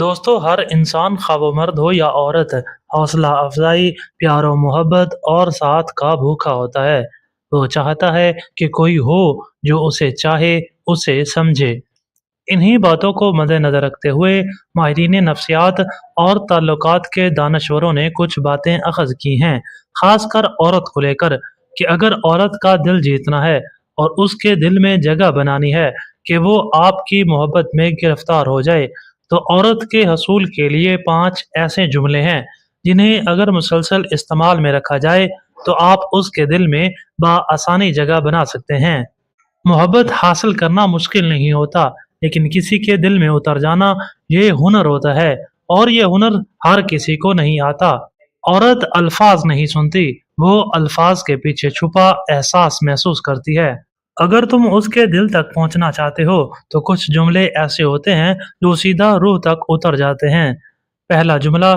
दोस्तों, हर इंसान ख्वाह वो मर्द हो या औरत, हौसला अफजाई, प्यार और मोहब्बत और साथ का भूखा होता है। वो चाहता है कि कोई हो जो उसे चाहे, उसे समझे। इन्हीं बातों को मद्देनज़र रखते हुए माहिरीन नफ्सियात और ताल्लुकात के दानश्वरों ने कुछ बातें अख़ज़ की हैं, ख़ासकर औरत को लेकर, कि अगर औरत का दिल जीतना है और उसके दिल में जगह बनानी है कि वो आपकी मोहब्बत में गिरफ़्तार हो जाए, तो औरत के हसूल के लिए 5 ऐसे जुमले हैं, जिन्हें अगर मुसलसल इस्तेमाल में रखा जाए, तो आप उसके दिल में बआसानी जगह बना सकते हैं। मोहब्बत हासिल करना मुश्किल नहीं होता, लेकिन किसी के दिल में उतर जाना ये हुनर होता है, और ये हुनर हर किसी को नहीं आता। औरत अल्फाज नहीं सुनती, वो अल्फाज के पीछे छुपा एहसास महसूस करती है। अगर तुम उसके दिल तक पहुंचना चाहते हो, तो कुछ जुमले ऐसे होते हैं जो सीधा रूह तक उतर जाते हैं। पहला जुमला,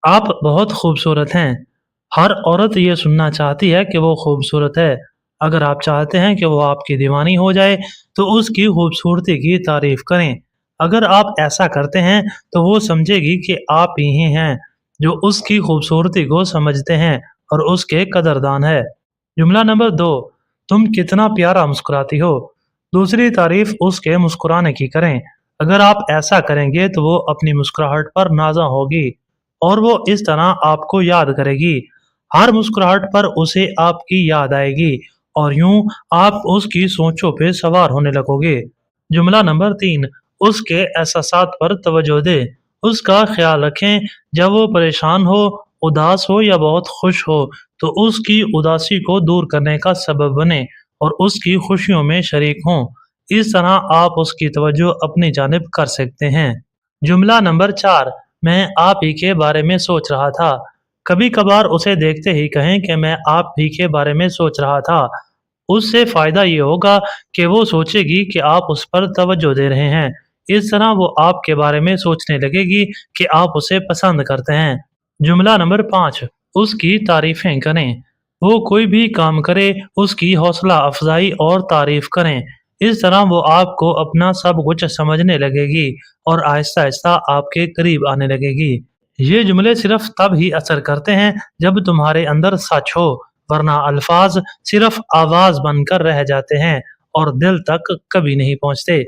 आप बहुत खूबसूरत हैं। हर औरत ये सुनना चाहती है कि वो खूबसूरत है। अगर आप चाहते हैं कि वो आपकी दीवानी हो जाए, तो उसकी खूबसूरती की तारीफ करें। अगर आप ऐसा करते हैं, तो वो समझेगी कि आप ही हैं जो उसकी खूबसूरती को समझते हैं और उसके कदरदान है। जुमला नंबर 2, तुम कितना प्यारा मुस्कुराती हो। दूसरी तारीफ उसके मुस्कुराने की करें। अगर आप ऐसा करेंगे, तो वो अपनी मुस्कुराहट पर नाज़ा होगी और वो इस तरह आपको याद करेगी। हर मुस्कुराहट पर उसे आपकी याद आएगी और यूं आप उसकी सोचों पे सवार होने लगोगे। जुमला नंबर 3, उसके एहसासात पर तवज्जो दें। उसका ख्याल रखें। जब वो परेशान हो, उदास हो या बहुत खुश हो, तो उसकी उदासी को दूर करने का सबब बने और उसकी खुशियों में शरीक हों। इस तरह आप उसकी तवज्जो अपनी जानिब कर सकते हैं। जुमला नंबर 4, मैं आप ही के बारे में सोच रहा था। कभी कभार उसे देखते ही कहें कि मैं आप ही के बारे में सोच रहा था। उससे फ़ायदा ये होगा कि वो सोचेगी कि आप उस पर तवज्जो दे रहे हैं। इस तरह वो आपके बारे में सोचने लगेगी कि आप उसे पसंद करते हैं। जुमला नंबर 5, उसकी तारीफ़ें करें। वो कोई भी काम करे, उसकी हौसला अफ़ज़ाई और तारीफ़ करें। इस तरह वो आपको अपना सब कुछ समझने लगेगी और आहिस्ता-आहिस्ता आपके करीब आने लगेगी। ये जुमले सिर्फ़ तब ही असर करते हैं जब तुम्हारे अंदर सच हो, वरना अल्फाज सिर्फ आवाज बनकर रह जाते हैं और दिल तक कभी नहीं पहुंचते।